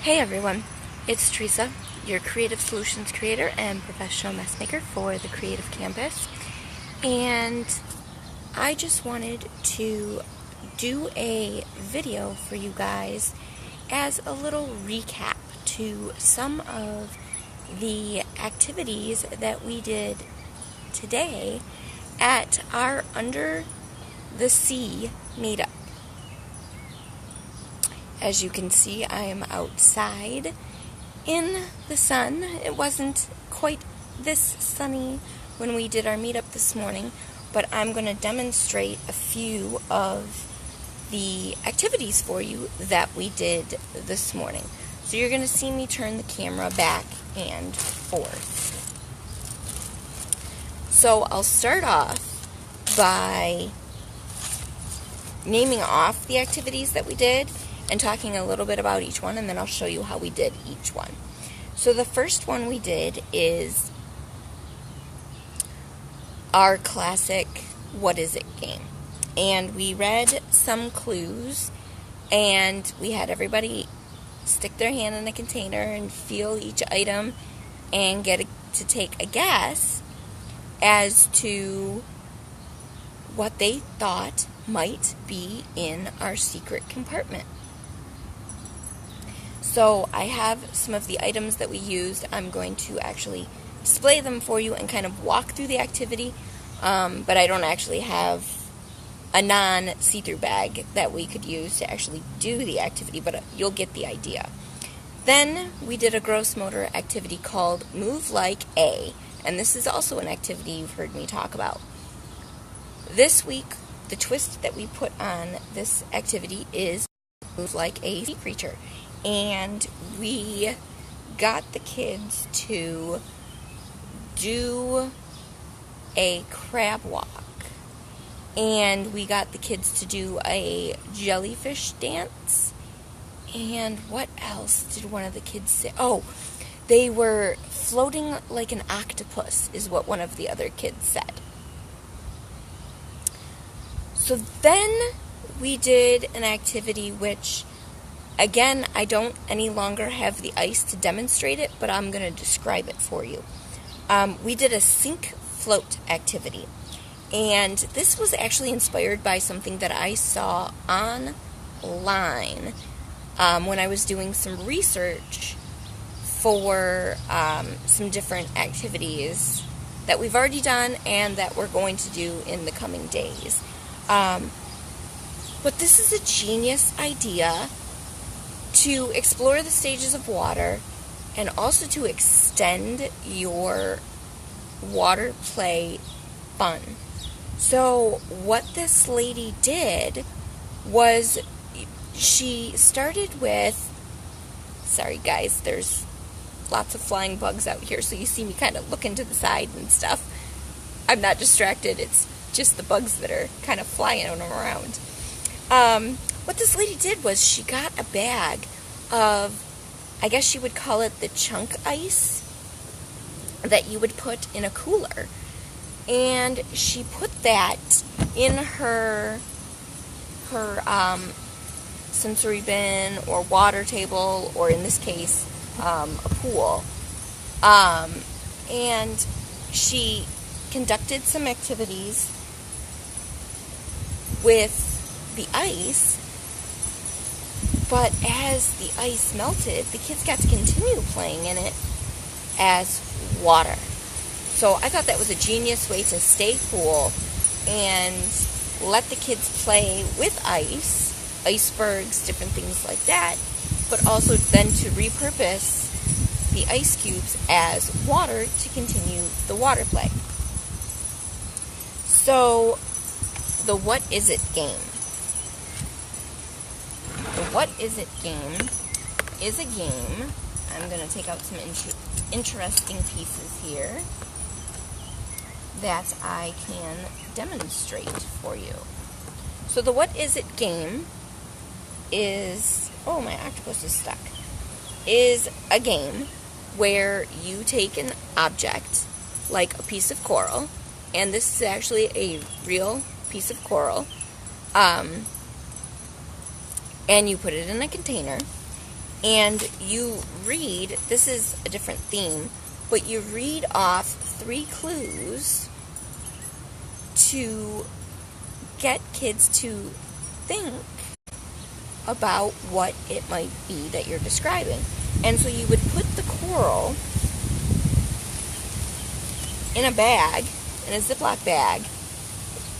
Hey everyone, it's Teresa, your creative solutions creator and professional mess maker for the Creative Campus. And I just wanted to do a video for you guys as a little recap to some of the activities that we did today at our Under the Sea meetup. As you can see, I am outside in the sun. It wasn't quite this sunny when we did our meetup this morning, but I'm going to demonstrate a few of the activities for you that we did this morning. So you're going to see me turn the camera back and forth. So I'll start off by naming off the activities that we did and talking a little bit about each one, and then I'll show you how we did each one. So the first one we did is our classic What Is It game. And we read some clues, and we had everybody stick their hand in a container and feel each item and get to take a guess as to what they thought might be in our secret compartment. So I have some of the items that we used. I'm going to actually display them for you and kind of walk through the activity, but I don't actually have a non-see-through bag that we could use to actually do the activity, but you'll get the idea. Then we did a gross motor activity called Move Like A, and this is also an activity you've heard me talk about. This week, the twist that we put on this activity is Move Like a Sea Creature. And we got the kids to do a crab walk. And we got the kids to do a jellyfish dance. And what else did one of the kids say? Oh, they were floating like an octopus, is what one of the other kids said. So then we did an activity which, again, I don't any longer have the ice to demonstrate it, but I'm going to describe it for you. We did a sink float activity, and this was actually inspired by something that I saw online when I was doing some research for some different activities that we've already done and that we're going to do in the coming days. But this is a genius idea to explore the stages of water and also to extend your water play fun. So what this lady did was she started with, sorry guys, there's lots of flying bugs out here, so you see me kind of looking to the side and stuff. I'm not distracted, it's just the bugs that are kind of flying around. What this lady did was she got a bag of, I guess you would call it the chunk ice that you would put in a cooler. And she put that in her sensory bin or water table, or in this case, a pool. And she conducted some activities with the ice, but as the ice melted, the kids got to continue playing in it as water. So I thought that was a genius way to stay cool and let the kids play with ice, icebergs, different things like that, but also then to repurpose the ice cubes as water to continue the water play. So the What Is It game. The What Is It game is a game. I'm going to take out some interesting pieces here that I can demonstrate for you. So the What Is It game is, oh, my octopus is stuck, is a game where you take an object like a piece of coral, and this is actually a real piece of coral, and you put it in a container, And you read, this is a different theme, but you read off 3 clues to get kids to think about what it might be that you're describing. And so you would put the coral in a bag, in a Ziploc bag,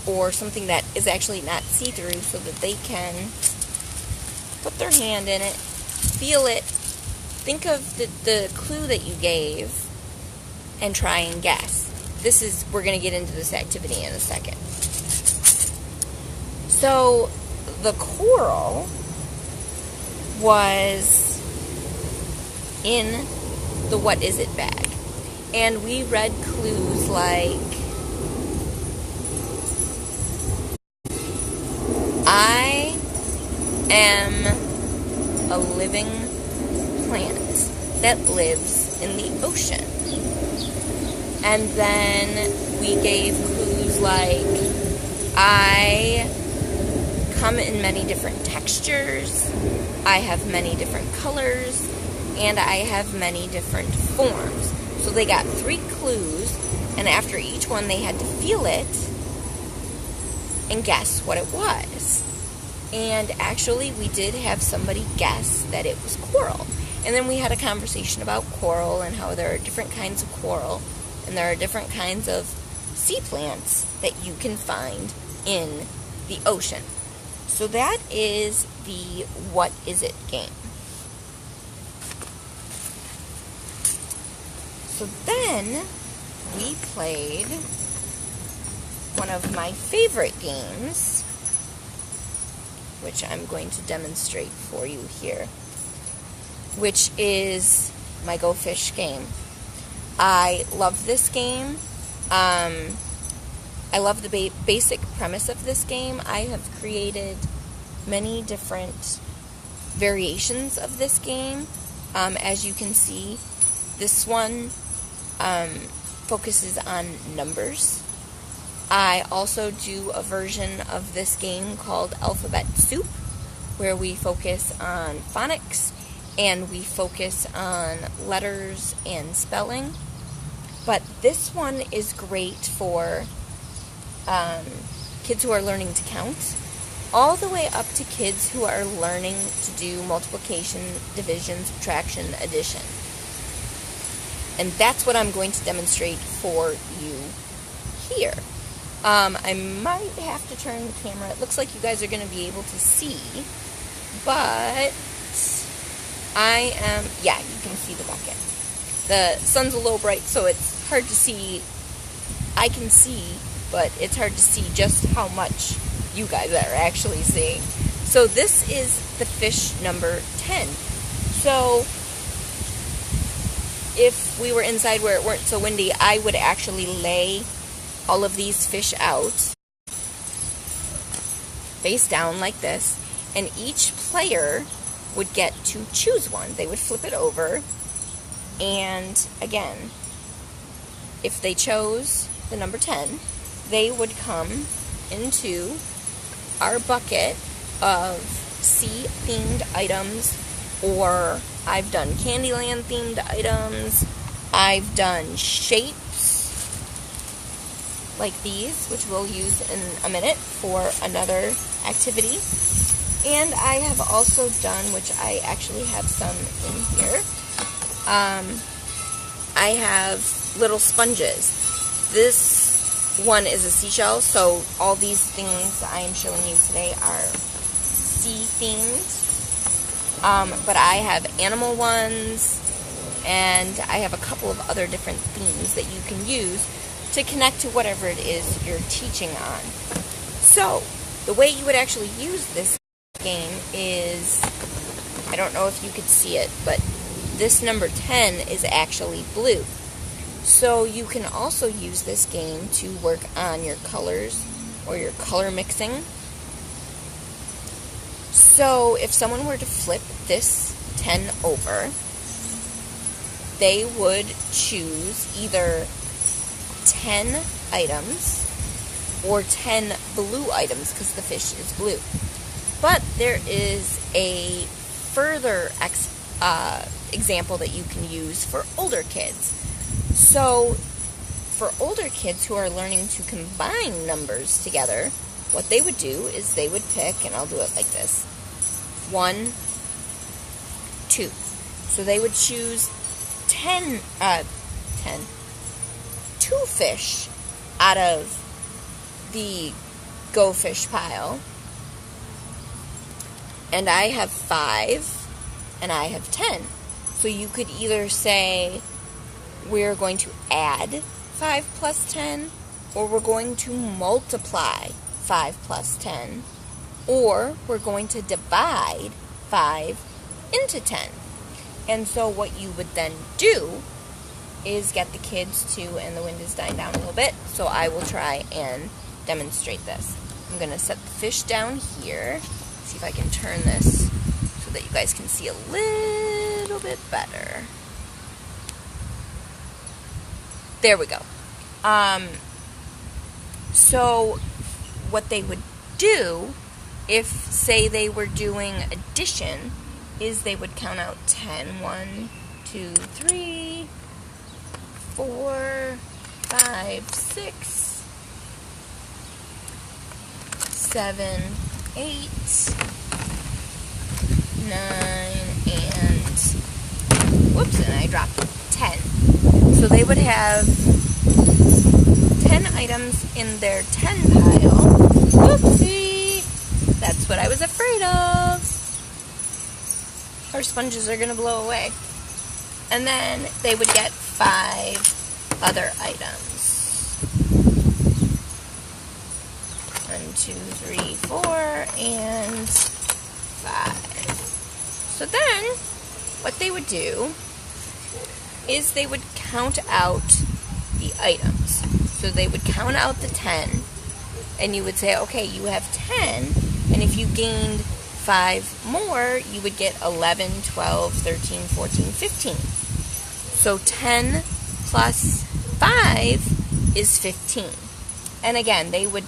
or something that is actually not see-through, so that they can put their hand in it, feel it, think of the clue that you gave, and try and guess. We're going to get into this activity in a second. So, the coral was in the What Is It bag. And we read clues like, I am a living plant that lives in the ocean. And then we gave clues like, I come in many different textures, I have many different colors, and I have many different forms. So they got 3 clues, and after each one they had to feel it and guess what it was. And actually we did have somebody guess that it was coral. And then we had a conversation about coral and how there are different kinds of coral, and there are different kinds of sea plants that you can find in the ocean. So that is the What Is It game. So then we played one of my favorite games, which I'm going to demonstrate for you here, which is my Go Fish game. I love this game. I love the basic premise of this game. I have created many different variations of this game. As you can see, this one focuses on numbers. I also do a version of this game called Alphabet Soup, where we focus on phonics and we focus on letters and spelling. But this one is great for kids who are learning to count, all the way up to kids who are learning to do multiplication, division, subtraction, addition. And that's what I'm going to demonstrate for you here. I might have to turn the camera. It looks like you guys are going to be able to see, but yeah, you can see the bucket. The sun's a little bright, so it's hard to see. I can see, but it's hard to see just how much you guys are actually seeing. So this is the fish number 10. So if we were inside where it weren't so windy, I would actually lay all of these fish out face down like this, and each player would get to choose one. They would flip it over, and again, if they chose the number 10, they would come into our bucket of sea-themed items, or I've done Candyland-themed items, I've done shapes like these, which we'll use in a minute for another activity. And I have also done, which I actually have some in here, I have little sponges. This one is a seashell, so all these things I am showing you today are sea-themed. But I have animal ones, and I have a couple of other different themes that you can use to connect to whatever it is you're teaching on. So, the way you would actually use this game is, I don't know if you could see it, but this number 10 is actually blue. So you can also use this game to work on your colors or your color mixing. So if someone were to flip this 10 over, they would choose either 10 items or 10 blue items, because the fish is blue. But there is a further example that you can use for older kids. So for older kids who are learning to combine numbers together, what they would do is they would pick, and I'll do it like this, 1, 2. So they would choose 2 fish out of the Go Fish pile. And I have 5, and I have 10. So you could either say, we're going to add 5 plus 10, or we're going to multiply 5 plus 10, or we're going to divide 5 into 10. And so what you would then do is get the kids to, and the wind is dying down a little bit, so I will try and demonstrate this. I'm going to set the fish down here, see if I can turn this so that you guys can see a little bit better. There we go. So what they would do, if, say, they were doing addition, is they would count out 10. 1, 2, 3, 4, 5, 6, 7, 8, 9, and whoops, and I dropped 10. So they would have 10 items in their 10 pile. Whoopsie! That's what I was afraid of. Our sponges are going to blow away. And then they would get 5 other items. 1, 2, 3, 4, and 5. So then, what they would do is they would count out the items. So they would count out the 10, and you would say, okay, you have 10, and if you gained 5 more, you would get 11, 12, 13, 14, 15. So 10 plus 5 is 15. And again, they would,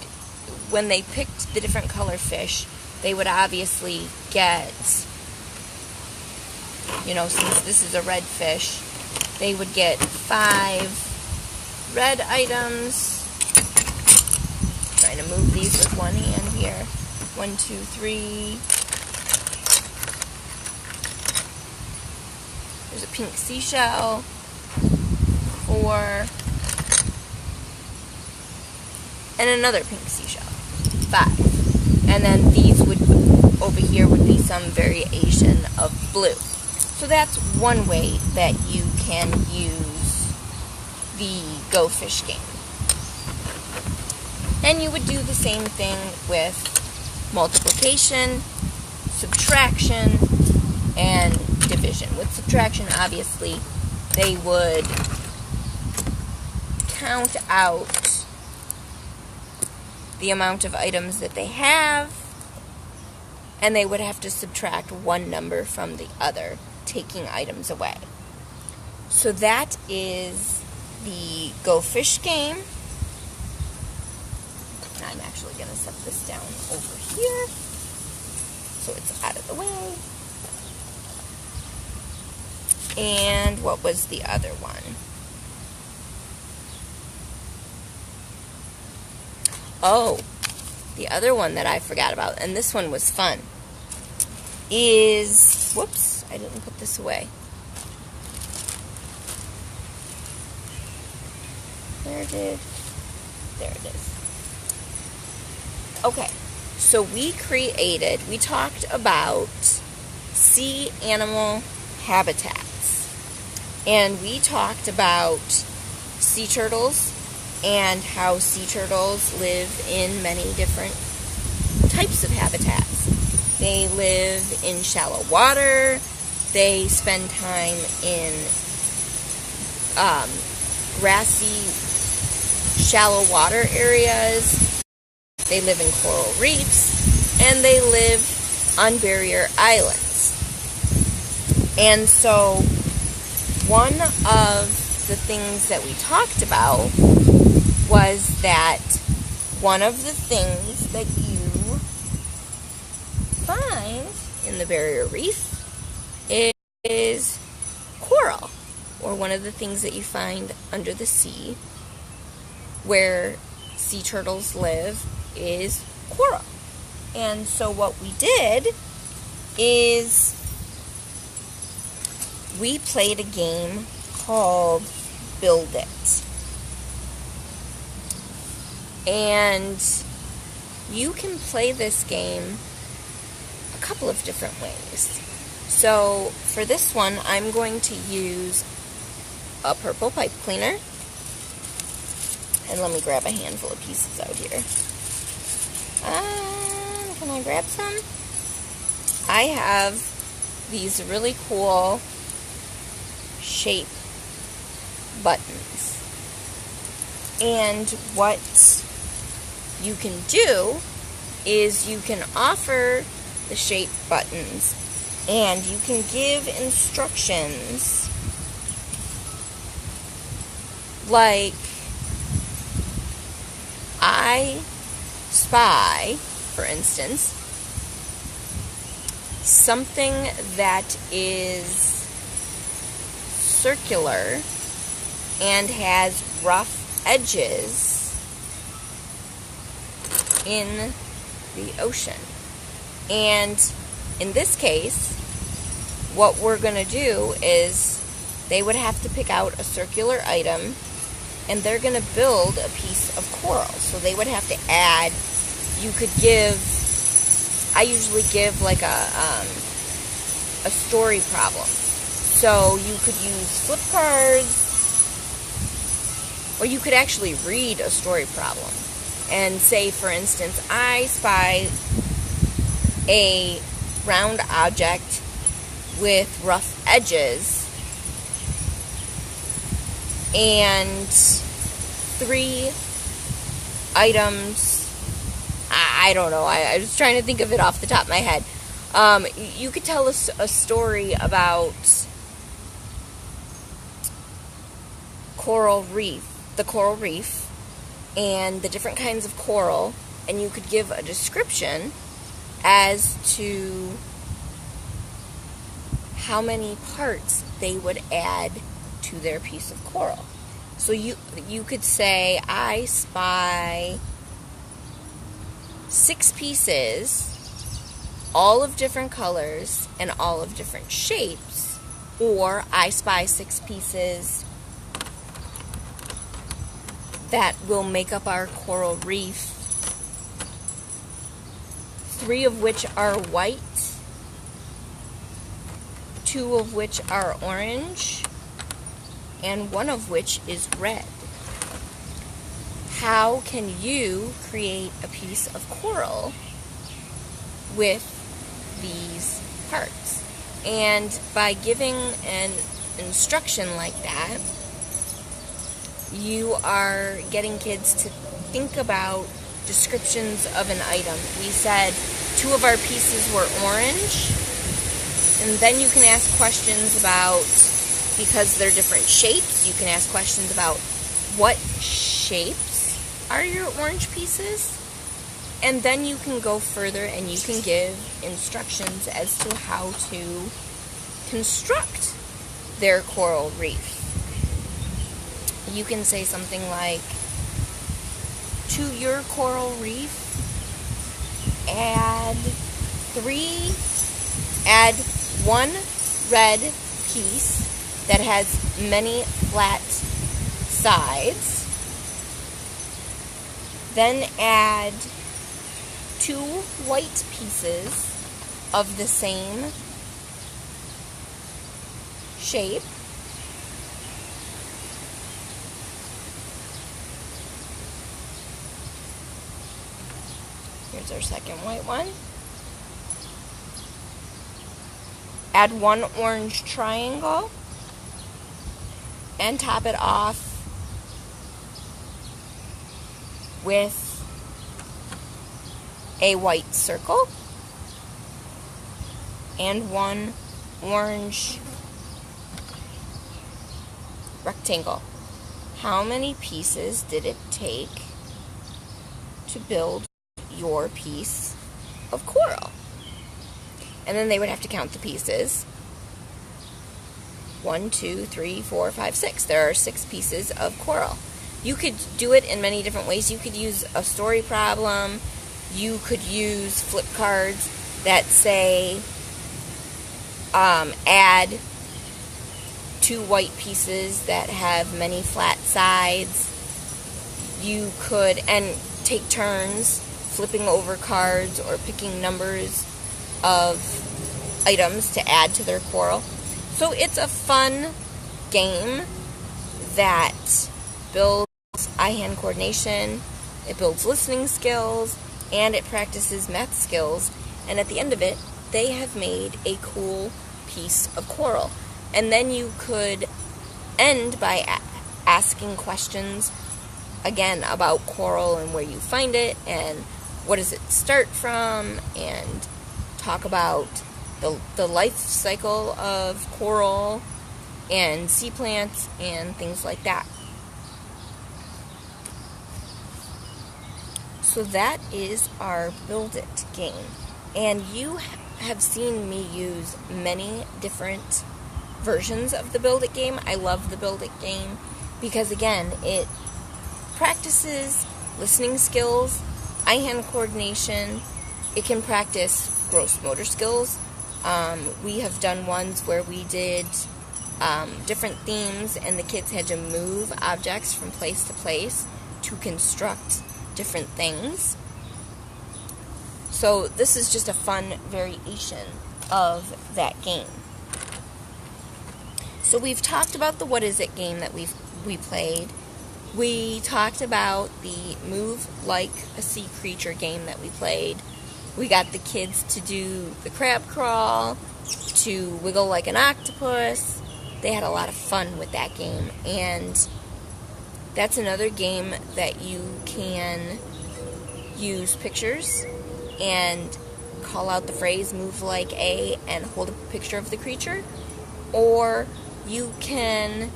when they picked the different color fish, they would obviously get, since this is a red fish, they would get 5 red items. I'm trying to move these with one hand here. 1, 2, 3. There's a pink seashell. 4. And another pink seashell. 5. And then these would, over here, would be some variation of blue. So that's one way that you can use the Go Fish game. And you would do the same thing with multiplication, subtraction, and division. With subtraction, obviously, they would count out the amount of items that they have, and they would have to subtract one number from the other, taking items away. So that is the Go Fish game. I'm actually going to set this down over here so it's out of the way. And what was the other one? Oh, the other one that I forgot about, and this one was fun, is, whoops, I didn't put this away. There it is. Okay, so we talked about sea animal habitats, and we talked about sea turtles and how sea turtles live in many different types of habitats. They live in shallow water. They spend time in grassy, shallow water areas. They live in coral reefs, and they live on barrier islands. And so one of the things that we talked about was that one of the things that you find in the barrier reef is is coral, or one of the things that you find under the sea where sea turtles live is coral. And so what we did is we played a game called Build It. And you can play this game a couple of different ways. So for this one, I'm going to use a purple pipe cleaner. And let me grab a handful of pieces out here. Can I grab some? I have these really cool shape buttons. And what you can do is you can offer the shape buttons and you can give instructions like I spy, for instance, something that is circular and has rough edges in the ocean. And in this case, what we're going to do is they would have to pick out a circular item and they're going to build a piece of coral. So they would have to add, you could give, I usually give like a story problem. So you could use flip cards, or you could actually read a story problem and say, for instance, I spy a round object with rough edges and 3 items. I don't know. I was trying to think of it off the top of my head. You could tell us a story about the coral reef, and the different kinds of coral, and you could give a description as to how many parts they would add to their piece of coral. So you could say, I spy 6 pieces, all of different colors and all of different shapes, or I spy 6 pieces that will make up our coral reef, 3 of which are white, 2 of which are orange, and 1 of which is red. How can you create a piece of coral with these parts? And by giving an instruction like that, you are getting kids to think about descriptions of an item. We said 2 of our pieces were orange, and then you can ask questions about, because they're different shapes, you can ask questions about what shapes are your orange pieces, and then you can go further and you can give instructions as to how to construct their coral reef. You can say something like, to your coral reef, add 1 red piece that has many flat sides. Then add 2 white pieces of the same shape. Here's our second white one. Add 1 orange triangle and top it off with a white circle and 1 orange rectangle. How many pieces did it take to build your piece of coral? And then they would have to count the pieces. 1, 2, 3, 4, 5, 6. There are 6 pieces of coral. You could do it in many different ways. You could use a story problem. You could use flip cards that say add 2 white pieces that have many flat sides. You could, and take turns flipping over cards or picking numbers of items to add to their coral. So it's a fun game that builds eye-hand coordination, it builds listening skills, and it practices math skills. And at the end of it, they have made a cool piece of coral. And then you could end by asking questions again about coral and where you find it and what does it start from, and talk about the life cycle of coral and sea plants and things like that. So that is our Build It game. And you have seen me use many different versions of the Build It game. I love the Build It game because, again, it practices listening skills, eye-hand coordination. It can practice gross motor skills. We have done ones where we did different themes and the kids had to move objects from place to place to construct different things. So this is just a fun variation of that game. So we've talked about the What Is It game that we played. We talked about the Move Like a Sea Creature game that we played. We got the kids to do the crab crawl, to wiggle like an octopus. They had a lot of fun with that game. And that's another game that you can use pictures and call out the phrase move like a and hold a picture of the creature. Or you can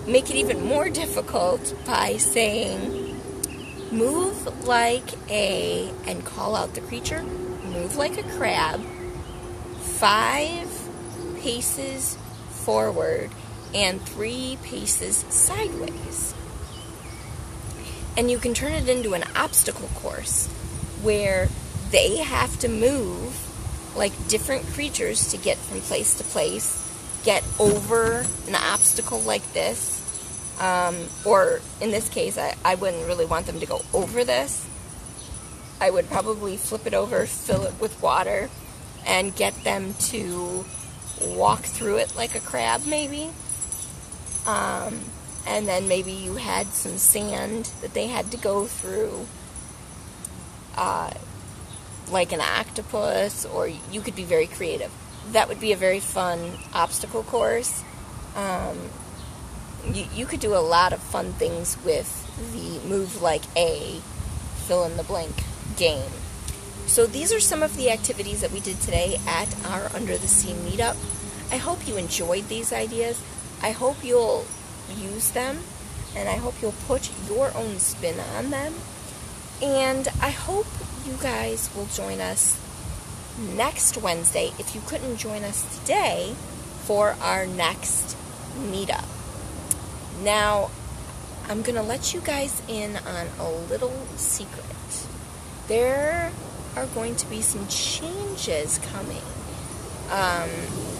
make it even more difficult by saying move like a and call out the creature, move like a crab, 5 paces forward and 3 paces sideways. And you can turn it into an obstacle course where they have to move like different creatures to get from place to place, get over an obstacle like this. Or in this case, I wouldn't really want them to go over this. I would probably flip it over, fill it with water, and get them to walk through it like a crab, maybe. And then maybe you had some sand that they had to go through, like an octopus, or you could be very creative. That would be a very fun obstacle course. You could do a lot of fun things with the Move Like a fill in the blank game. So these are some of the activities that we did today at our Under the Sea meetup. I hope you enjoyed these ideas. I hope you'll use them, and I hope you'll put your own spin on them. And I hope you guys will join us next Wednesday, if you couldn't join us today, for our next meetup. Now, I'm going to let you guys in on a little secret. There are going to be some changes coming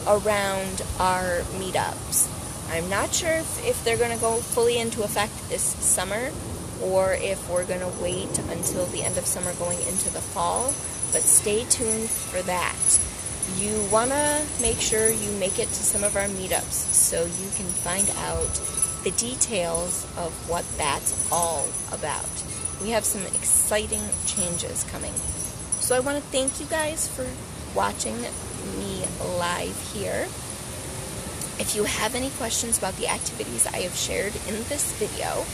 around our meetups. I'm not sure if they're going to go fully into effect this summer, or if we're going to wait until the end of summer going into the fall, but stay tuned for that. You want to make sure you make it to some of our meetups so you can find out the details of what that's all about. We have some exciting changes coming. So I want to thank you guys for watching me live here. If you have any questions about the activities I have shared in this video,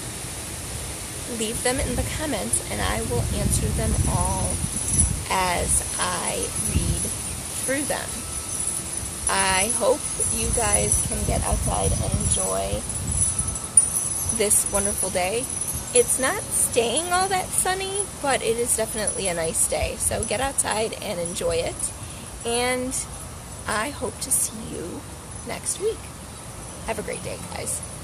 leave them in the comments and I will answer them all as I read through them. I hope you guys can get outside and enjoy this wonderful day. It's not staying all that sunny, but it is definitely a nice day. So get outside and enjoy it. And I hope to see you next week. Have a great day, guys.